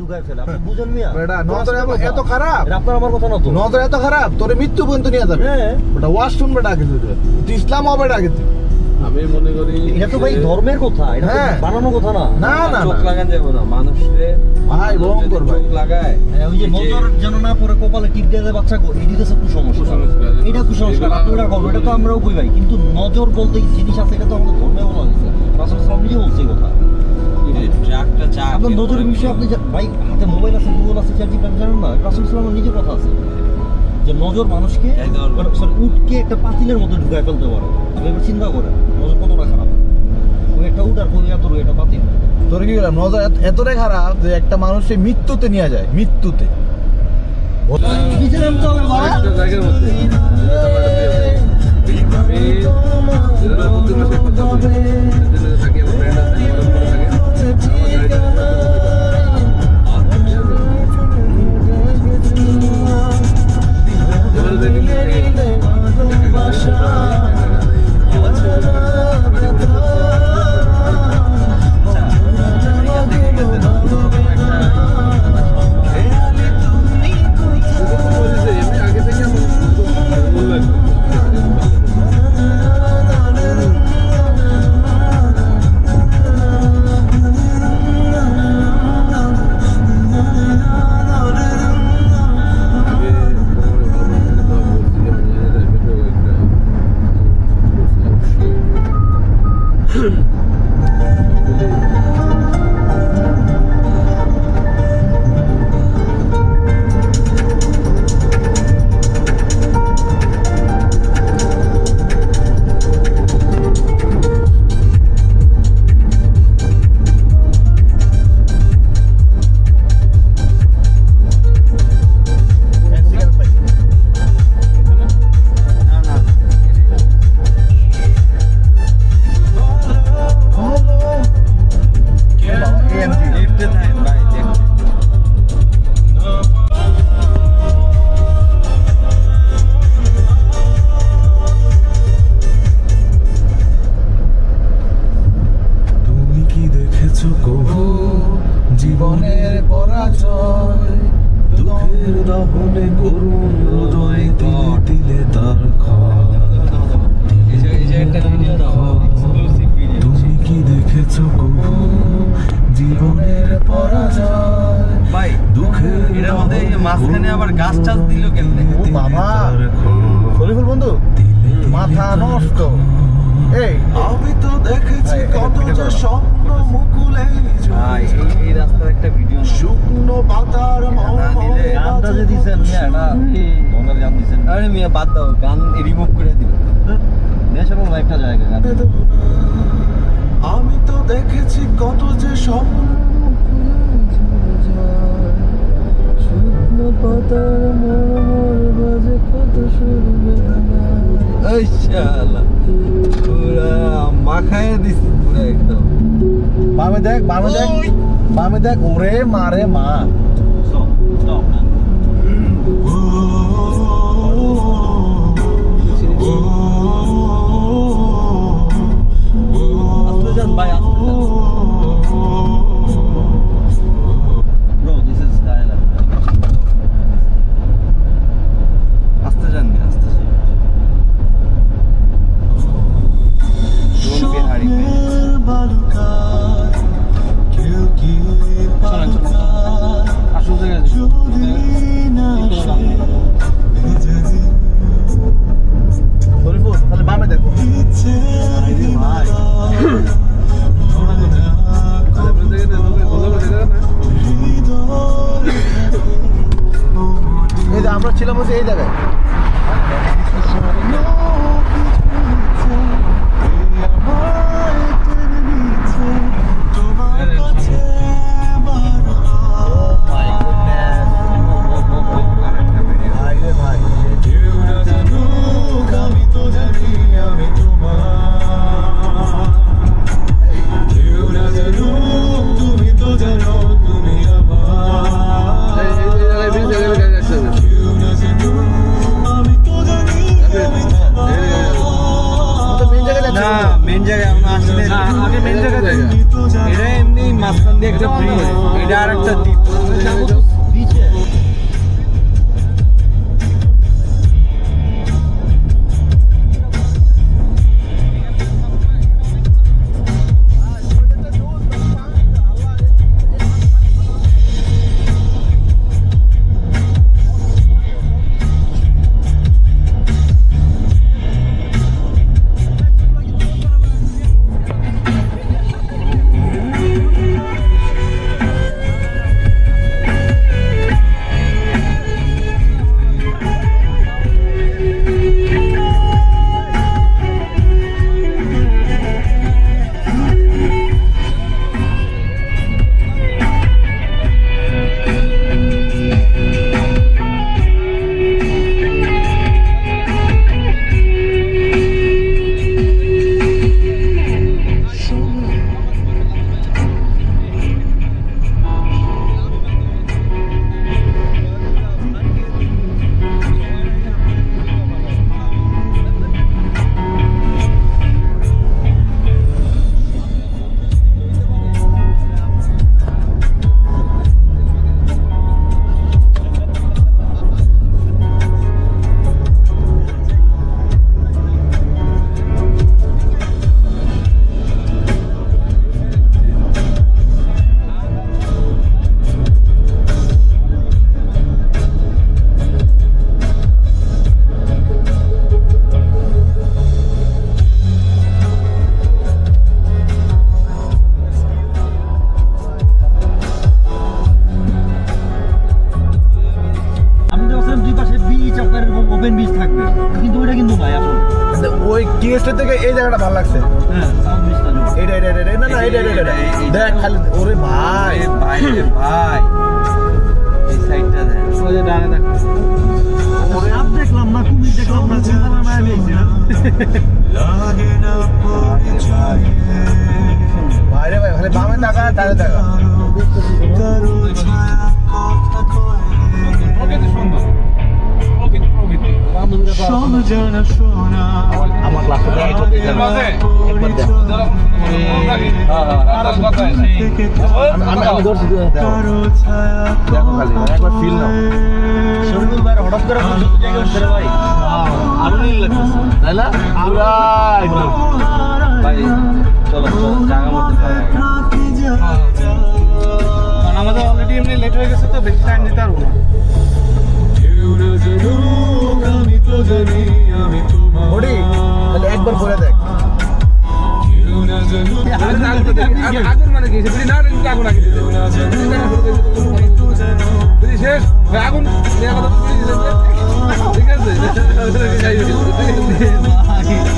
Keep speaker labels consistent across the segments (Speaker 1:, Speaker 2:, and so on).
Speaker 1: ঢুকায় ফেলে, আপনি বুঝেন মিয়া?
Speaker 2: বেটা নজর এত খারাপ,
Speaker 1: আপনার আমার কথা না তো,
Speaker 2: নজর এত খারাপ তোরে মৃত্যু পর্যন্ত নিয়ে যাবে। বেটা ওয়াশরুম বেটা কিন্তু ইসলাম হবে না কিন্তু
Speaker 3: আমি মনে করি
Speaker 1: এটা তো ভাই ধর্মের কথা, এটা বানানো কথা না।
Speaker 2: না না
Speaker 3: চোখ লাগান যাবে না মানুষে
Speaker 2: ভাই, ভয়ঙ্কর ভাই।
Speaker 3: চোখ লাগায়
Speaker 1: ওই যে নজর যেন না পড়ে কপালে টিপ দিয়ে দেয় বাচ্চা, এটি তো কুসংস্কার। এটা কুসংস্কার, আপনি ওটা করবেন, এটা তো আমরাও কই ভাই। কিন্তু নজর বলতে জিনিস আছে, এটা তো আমাদের ধর্মে বলা হয়েছে, রাসূল সাল্লাল্লাহু আলাইহি ওয়াসাল্লাম নিজে বলছে কথা। আপনার নজরের বিষয়ে আপনি ভাই হাতে মোবাইল আছে, গুগল আছে, চ্যাট জিপিটি জানেন না? রাসূল সাল্লাল্লাহু আলাইহি ওয়াসাল্লাম নিজে কথা আছে যে নজর মানুষকে উটকে একটা পাতিলের মধ্যে ঢুকায় ফেলতে পারে। আপনি এবার চিন্তা করেন নজর কতটা খারাপ। ওই একটা উট আর কই এত এটা পাতিল।
Speaker 2: তোর কি বললাম, নজর এতটাই খারাপ যে একটা মানুষকে মৃত্যুতে নিয়ে যায়, মৃত্যুতে। জীবনের পরাজয় দুঃখের দহনে করুণ হৃদয় তিলে তিলে তার ক্ষয়। তুমি কি দেখেছো কবু জীবনের পরাজয়?
Speaker 3: ভাই
Speaker 2: দুঃখের
Speaker 3: এর মধ্যে মাঝখানে আবার গাছ টাছ দিল কেমনে?
Speaker 2: ও বাবা, শরীফুল বন্ধু মাথা নষ্ট। এই আমি তো দেখেছি কত যে স্বপ্ন মুকুলে
Speaker 3: এই রাস্তার একটা ভিডিও
Speaker 2: শুকনো পাতার
Speaker 1: গানটা যে দিছেন মিয়া, এটা মনের গান দিছেন।
Speaker 3: আরে মিয়া বাদ দাও, গান রিমুভ করে দিও।
Speaker 1: ন্যাশনাল একটা জায়গা গান।
Speaker 2: আমি তো দেখেছি কত যে স্বপ্ন শুকনো পাতার মরমর বাজে কত সুর বেদনা।
Speaker 3: এই শালা পুরা মাখায় দিছি পুরা একদম।
Speaker 2: বামে দেখ, বামে দেখ, বামে দেখ, ওরে মারে মা।
Speaker 1: স্টপ স্টপ না, আসলে যান ভাই, আসলে যান। Bro, this is Skyline.
Speaker 3: আস্তে যান, আস্তে যান।
Speaker 2: তাহলে বামে দেখো। এই যে আমরা ছিলাম হচ্ছে এই জায়গায়।
Speaker 3: মেন জায়গায় আমরা আসলে আগে মেন জায়গায় এটা এমনি মাঝখান দিয়ে একটা ব্রিজ, এটা আর একটা দ্বীপ।
Speaker 1: বিচে ওপেন বিচ থাকবে, কিন্তু ওইটা কিন্তু নাই আসলে।
Speaker 2: ওই টিএসটি থেকে এই জায়গাটা ভালো লাগছে।
Speaker 1: হ্যাঁ সাউথ বিচটা
Speaker 2: এটা না না এটা দেখ খালি ওরে ভাই
Speaker 3: ভাই ভাই এই সাইডটা দেখ, ওই যে ডানে দেখ।
Speaker 1: ওরে আপ দেখলাম না, কুমির দেখলাম না, কোনটা না বেশি না
Speaker 2: লাগে না পরিচয় ভাই রে ভাই, খালি বামে টাকা ডানে টাকা আমার ক্লাসে আমি ধরছি, দেখো খালি একবার ফিল নাও।
Speaker 1: শরীফুল ভাই হঠাৎ করে জায়গা উঠছে রে ভাই,
Speaker 3: আরো নীল লাগতেছে
Speaker 2: তাই না? পুরা একদম
Speaker 3: ভাই। চলো জায়গা মতো কারণ আমাদের অলরেডি এমনি লেট হয়ে গেছে, তো বেশি টাইম দিতে পারবো না।
Speaker 2: ওডি তাহলে একবার করে দেখ।
Speaker 3: আগুন মানে কি না, আগুন আগে শেষ আগুন ঠিক আছে,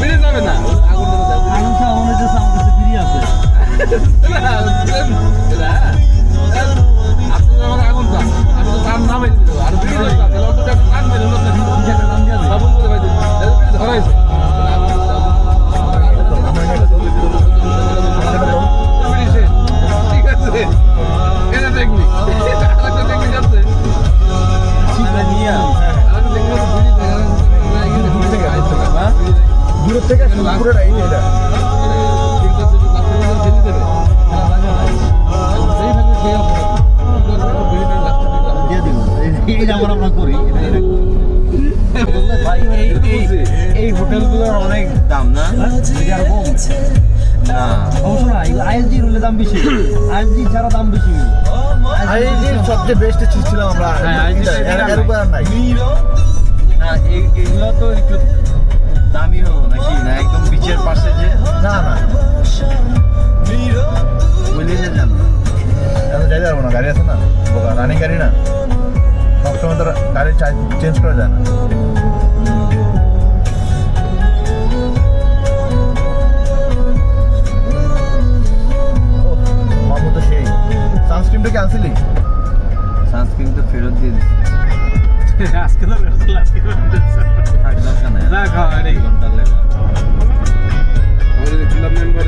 Speaker 3: বেরিয়ে যাবে না আগুন।
Speaker 1: আগুন সামনে যে সামনে বিড়ি আছে,
Speaker 3: আপনি যখন আগুন চান আমি তো তার নামে দিতে আর বিড়ি ধরাইছে ঠিক আছে, এটা টেকনিক আছে
Speaker 2: দূর থেকে পুরো রাইট এটা
Speaker 1: আমরা করি।
Speaker 3: এই হোটেলগুলোর অনেক দাম না,
Speaker 1: অবশ্য না আইএসজি রুলে দাম বেশি, আইএসজি ছাড়া দাম বেশি।
Speaker 2: আইএসজি সবচেয়ে বেস্ট ছিলাম আমরা, এর উপর আর নাই
Speaker 3: না। এগুলো তো একটু দামি হলো নাকি না, একদম বিচের পাশে যে
Speaker 2: না না
Speaker 3: বলে যান
Speaker 2: এখন যাই যাবো না, গাড়ি আছে না, রানিং গাড়ি না, সবসময় তো গাড়ি চেঞ্জ করা যায় না। মামু তো সেই সানস্ক্রিনটা কি আনছিলি?
Speaker 3: সানস্ক্রিন তো ফেরত দিয়ে দিচ্ছি,
Speaker 1: আজকে তো আজকে
Speaker 3: থাক দরকার নেই
Speaker 1: না খাওয়া এই
Speaker 3: ঘন্টার লেখা আমাদের ক্লাব মেম্বার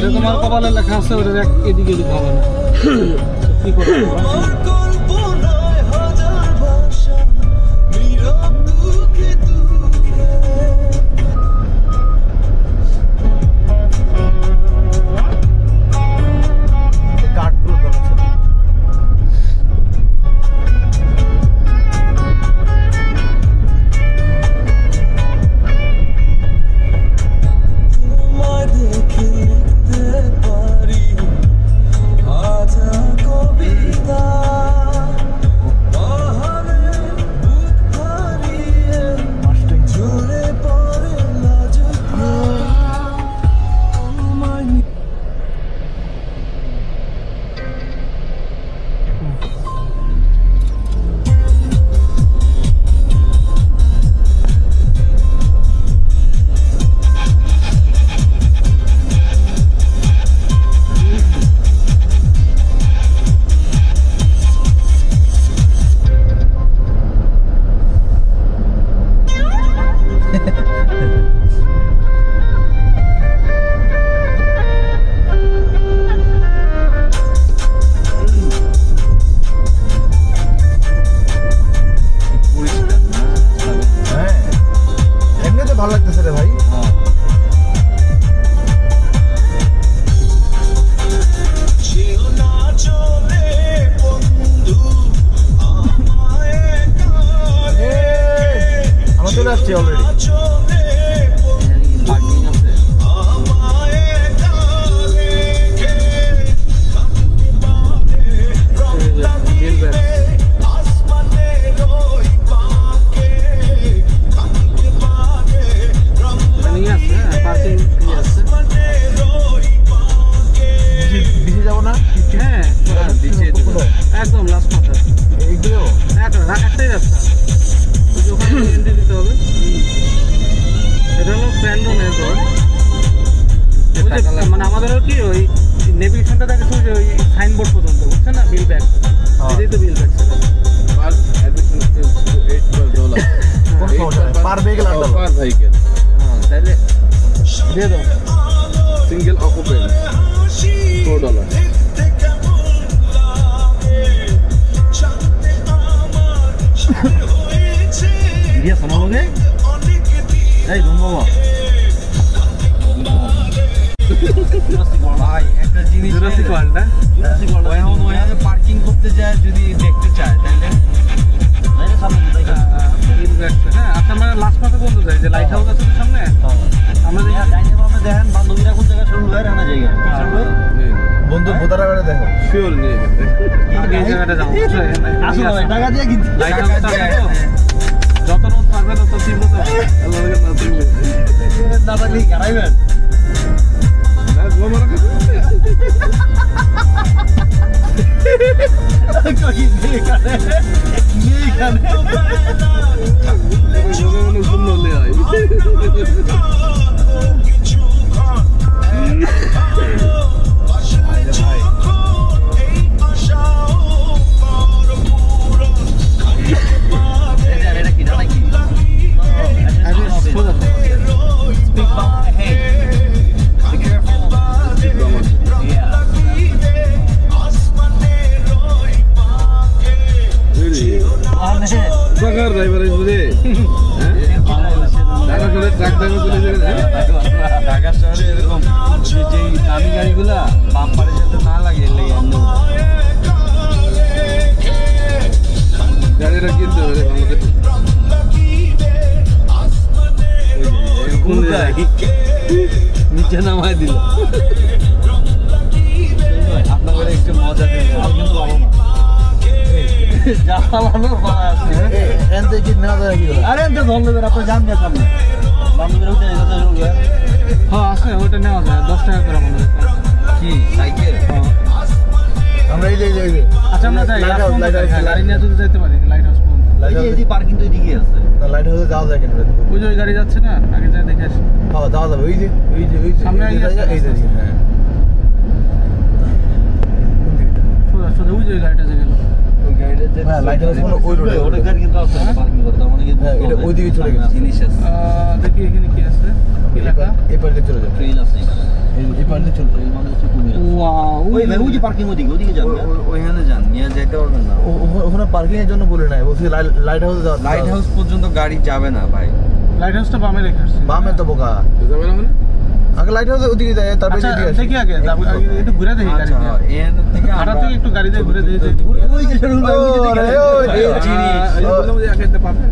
Speaker 4: এটা তোমার কপালে লেখা আছে, ওটা এদিকে এদিকে হবে না, কি করবো?
Speaker 2: ভালো লাগতেছে রে ভাই। আমার চলে আসছে অলরেডি।
Speaker 4: একদম লাস্ট মাথা এইগুলো একটাই রাস্তা, ওখানে এন্ট্রি দিতে হবে। এটা হলো প্যান্ডন এয়ারপোর্ট, মানে আমাদের কি ওই নেভিগেশনটা থাকে শুধু ওই সাইনবোর্ড পর্যন্ত, বুঝছেন না? বিল ব্যাগ, এটাই তো বিল ব্যাগ
Speaker 2: পার ভেহিকেল
Speaker 4: তাইলে দিয়ে দাও।
Speaker 3: Single occupant $4।
Speaker 1: Dia sama lo nih? Hey, tunggu bawa.
Speaker 3: ভাই একটা জিনিস
Speaker 4: জুরাসিক ওয়ার্ল্ড না,
Speaker 1: Jurassic World.
Speaker 3: ওখানে পার্কিং করতে যায় যদি দেখতে চায় তাহলে
Speaker 1: Ini sama kita kan.
Speaker 4: বিল ব্যাগ। হ্যাঁ আচ্ছা, আমরা লাস্ট মাথা বলতে যাই যে লাইট হাউস আছে সামনে, আমরা
Speaker 1: Ya, kayaknya kalau mendehan bandungnya pun jaga seluruh luar aja ya.
Speaker 2: বন্ধু বোতারা বেড়ে দেখো।
Speaker 3: শিওর নেই
Speaker 4: এই জায়গাটা যাবো।
Speaker 1: Asal lah, টাকা দিয়ে কিনতে।
Speaker 4: লাইট হাউসটা যত রোদ থাকবে তত তীব্রতা
Speaker 3: আল্লাহকে না দিলে
Speaker 1: না থাকলে কারাইবেন।
Speaker 3: না গো মারা
Speaker 1: কই নেই কানে। নেই কানে।
Speaker 3: জোরে শুনলো লে I Bakar driver itu deh. Dhaka শহরে ট্রাক ড্রাইভার চলে যাবে। ঢাকা শহরে এরকম যে দামি গাড়িগুলা বাম্পারের সাথে না লাগে লেগে গাড়িটা কিনতে হবে আমাদের। নিচে নামায় দিল। আপনাদের একটু মজা দিল, কিন্তু ভালো না।
Speaker 1: জ্বালানোর পালা আছে।
Speaker 2: এনতে কি না দেয় কি
Speaker 1: আরে এনতে ধরলেন আপনি যান না সামনে। বান্ধবীরা উঠে যেতে শুরু করে।
Speaker 4: হ্যাঁ আছে, ওটা নেওয়া যায় 10 টাকা করে আমাদের।
Speaker 3: কি সাইকেল?
Speaker 2: আমরা এই যে
Speaker 4: আচ্ছা আমরা যাই, গাড়ি নিয়ে যদি যেতে পারি লাইট হাউস পর্যন্ত।
Speaker 1: এই যে এদিকে পার্কিং তো এদিকে আছে।
Speaker 2: লাইট হাউসে যাওয়া যায় কেন?
Speaker 4: ওই যে ওই গাড়ি যাচ্ছে না, আগে যাই দেখে আসি।
Speaker 2: হ্যাঁ যাওয়া যাবে। ওই যে
Speaker 4: সামনে এই আছে,
Speaker 2: এই যে হ্যাঁ
Speaker 4: সোজা সোজা ওই যে গাড়িটা যে গেল,
Speaker 3: ওই গাড়িটা যে
Speaker 2: লাইট হাউস ওই রোডে
Speaker 1: ওটা গাড়ি কিন্তু আছে পার্কিং করতে মানে কি
Speaker 2: হ্যাঁ এটা ওইদিকে চলে গেছে।
Speaker 3: জিনিস আছে।
Speaker 4: দেখি এখানে কি আছে। কি লেখা?
Speaker 2: এই পারে চলে যাবে,
Speaker 1: ট্রেল আছে এখানে।
Speaker 2: এই পারে চলে
Speaker 1: ট্রেল মানে হচ্ছে কুমির।
Speaker 4: ওয়াও,
Speaker 1: ওই ভাই ওই যে পার্কিং ওদিকে যাবে।
Speaker 3: ওইখানে যান, নিয়ে যেতে পারবেন না।
Speaker 2: ওখানে পার্কিং এর জন্য বলে নাই, বলছি লাইট হাউসে যাওয়া।
Speaker 3: লাইট হাউস পর্যন্ত গাড়ি যাবে না ভাই।
Speaker 4: লাইট হাউসটা বামে রেখে আসছি।
Speaker 2: বামে তো বোকা,
Speaker 4: যাবে না মানে?
Speaker 2: আগে লাইট হাউসে ওদিকে যায়, তারপরে
Speaker 4: আচ্ছা
Speaker 2: এদিকে আসি।
Speaker 4: দেখি আগে একটু ঘুরে দেখি গাড়ি
Speaker 3: আচ্ছা,
Speaker 4: দিয়ে।
Speaker 3: এখান থেকে
Speaker 4: হাটা থেকে একটু গাড়ি দিয়ে ঘুরে দেখি।
Speaker 1: ওই যে শরীর ভাই ওই যে
Speaker 2: ওরে,
Speaker 1: দেখেন।
Speaker 2: ওই যে।
Speaker 1: এই জিনিস।
Speaker 4: এই যে বললাম যে একাইতে পাবে।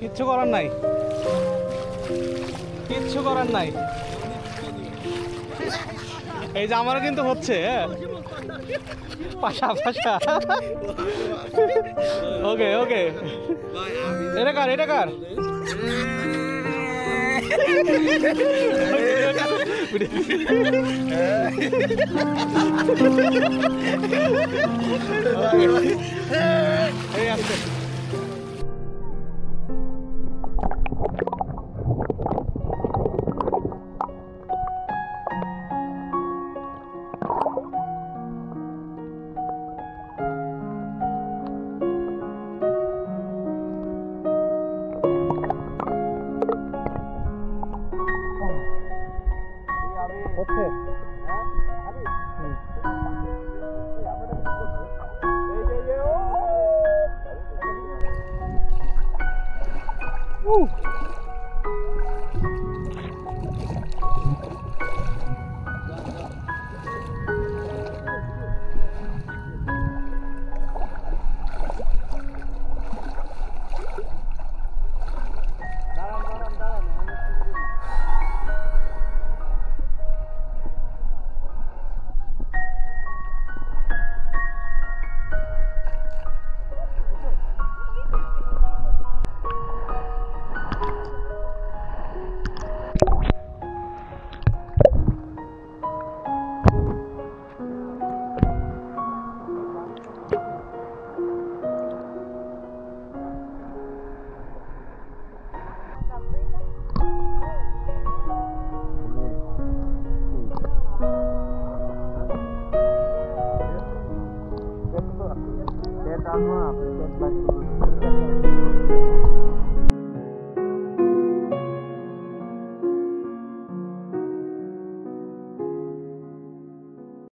Speaker 4: কিচ্ছু করার নাই, কিচ্ছু করার নাই। এই যে আমারও কিন্তু হচ্ছে পাশা পাশা। ওকে ওকে, এটা কার, এটা কার? এই আসছে। হচ্ছে লাইট